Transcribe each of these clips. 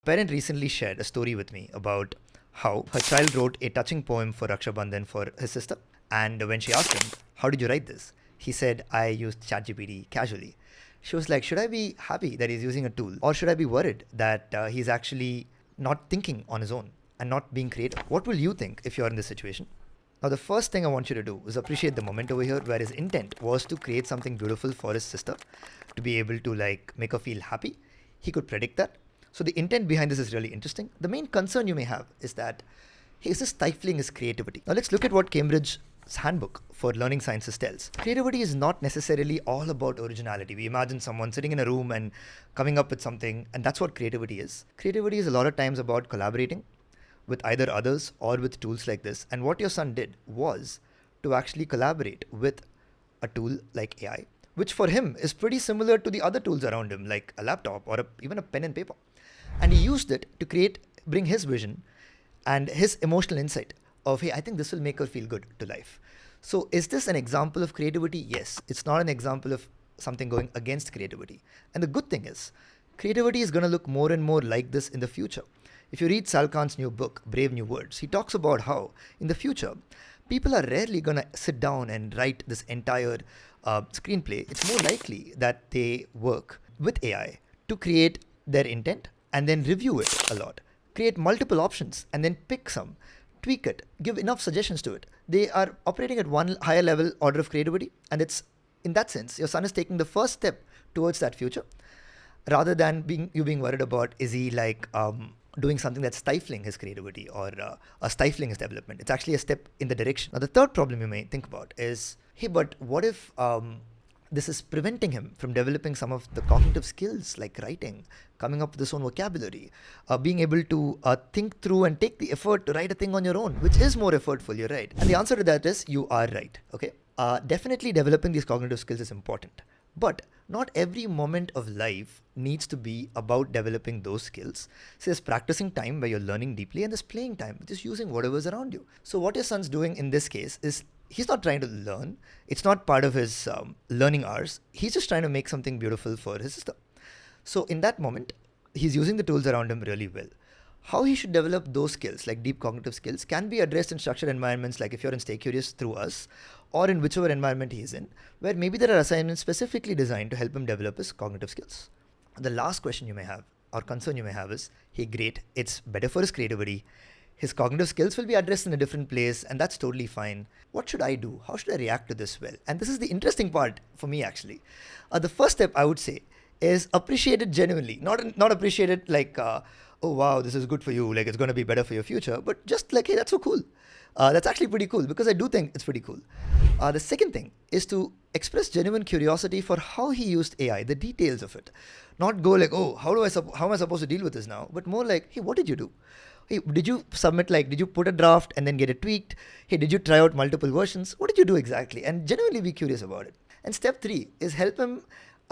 Parent recently shared a story with me about how her child wrote a touching poem for Raksha Bandhan for his sister. And when she asked him, "How did you write this?" he said, "I used ChatGPT casually." She was like, "Should I be happy that he's using a tool? Or should I be worried that he's actually not thinking on his own and not being creative?" What will you think if you're in this situation? Now, the first thing I want you to do is appreciate the moment over here where his intent was to create something beautiful for his sister, to be able to make her feel happy. He could predict that. So the intent behind this is really interesting. The main concern you may have is that is this stifling his creativity. Now let's look at what Cambridge's Handbook for Learning Sciences tells. Creativity is not necessarily all about originality. We imagine someone sitting in a room and coming up with something, and that's what creativity is. Creativity is a lot of times about collaborating with either others or with tools like this. And what your son did was to actually collaborate with a tool like AI, which for him is pretty similar to the other tools around him, like a laptop or even a pen and paper. And he used it to bring his vision and his emotional insight of, hey, I think this will make her feel good to life. So is this an example of creativity? Yes. It's not an example of something going against creativity. And the good thing is, creativity is going to look more and more like this in the future. If you read Sal Khan's new book, Brave New Words, he talks about how in the future, people are rarely going to sit down and write this entire screenplay. It's more likely that they work with AI to create their intent and then review it a lot, create multiple options and then pick some, tweak it, give enough suggestions to it. They are operating at one higher level order of creativity, and it's in that sense, your son is taking the first step towards that future rather than being worried about, is he doing something that's stifling his creativity or stifling his development. It's actually a step in the direction. Now, the third problem you may think about is, hey, but what if this is preventing him from developing some of the cognitive skills like writing, coming up with his own vocabulary, being able to think through and take the effort to write a thing on your own, which is more effortful, you're right. And the answer to that is, you are right, okay? Definitely developing these cognitive skills is important. But not every moment of life needs to be about developing those skills. So there's practicing time where you're learning deeply, and there's playing time, which is using whatever's around you. So what your son's doing in this case is he's not trying to learn. It's not part of his learning hours. He's just trying to make something beautiful for his sister. So in that moment, he's using the tools around him really well. How he should develop those skills, like deep cognitive skills, can be addressed in structured environments, like if you're in Stay Curious through us, or in whichever environment he's in, where maybe there are assignments specifically designed to help him develop his cognitive skills. The last question you may have, or concern you may have is, hey, great, it's better for his creativity. His cognitive skills will be addressed in a different place, and that's totally fine. What should I do? How should I react to this well? And this is the interesting part for me, actually. The first step, I would say, is appreciate it genuinely. Not appreciate it like, oh wow, this is good for you, like it's going to be better for your future, but just like, hey, that's so cool. That's actually pretty cool, because I do think it's pretty cool. The second thing is to express genuine curiosity for how he used AI, the details of it. Not go like, oh, how am I supposed to deal with this now? But more like, hey, what did you do? Hey, did you submit, did you put a draft and then get it tweaked? Hey, did you try out multiple versions? What did you do exactly? And genuinely be curious about it. And step 3 is help him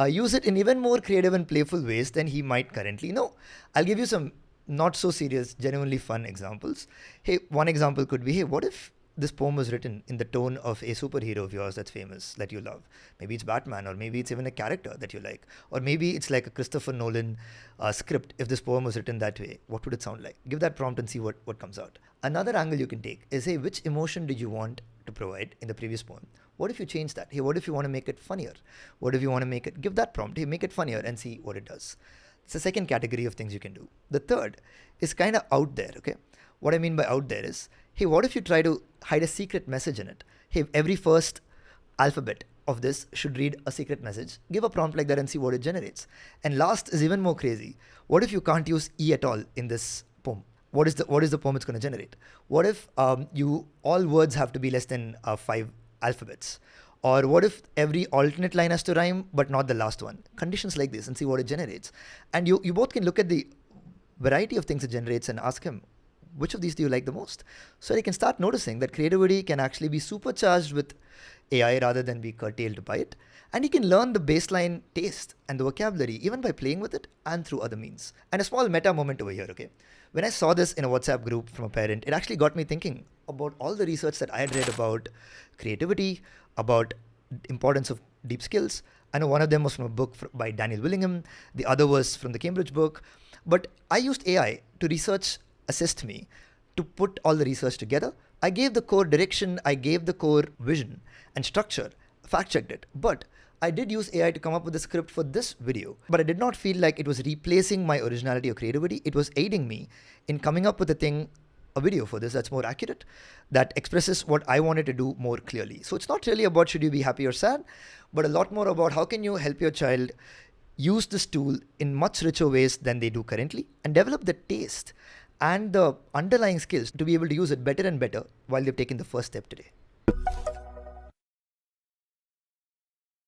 use it in even more creative and playful ways than he might currently know. I'll give you some not so serious, genuinely fun examples. Hey, one example could be, hey, what if this poem was written in the tone of a superhero of yours that's famous, that you love? Maybe it's Batman, or maybe it's even a character that you like. Or maybe it's like a Christopher Nolan script. If this poem was written that way, what would it sound like? Give that prompt and see what comes out. Another angle you can take is, hey, which emotion did you want to provide in the previous poem? What if you change that? Hey, what if you want to make it funnier? What if you want to give that prompt, hey, make it funnier, and see what it does. It's the second category of things you can do. The third is kind of out there, okay? What I mean by out there is, hey, what if you try to hide a secret message in it? Hey, every first alphabet of this should read a secret message. Give a prompt like that and see what it generates. And last is even more crazy. What if you can't use E at all in this poem? What is the poem it's going to generate? What if all words have to be less than 5 alphabets? Or what if every alternate line has to rhyme, but not the last one? Conditions like this, and see what it generates. And you both can look at the variety of things it generates and ask him, which of these do you like the most? So you can start noticing that creativity can actually be supercharged with AI rather than be curtailed by it. And he can learn the baseline taste and the vocabulary even by playing with it and through other means. And a small meta moment over here, okay? When I saw this in a WhatsApp group from a parent, it actually got me thinking about all the research that I had read about creativity, about importance of deep skills, I know one of them was from a book by Daniel Willingham, the other was from the Cambridge book. But I used AI to research assist me to put all the research together. I gave the core direction, I gave the core vision and structure, fact checked it. But I did use AI to come up with the script for this video, but I did not feel like it was replacing my originality or creativity. It was aiding me in coming up with a video for this that's more accurate, that expresses what I wanted to do more clearly. So it's not really about should you be happy or sad, but a lot more about how can you help your child use this tool in much richer ways than they do currently and develop the taste and the underlying skills to be able to use it better and better while they've taken the first step today.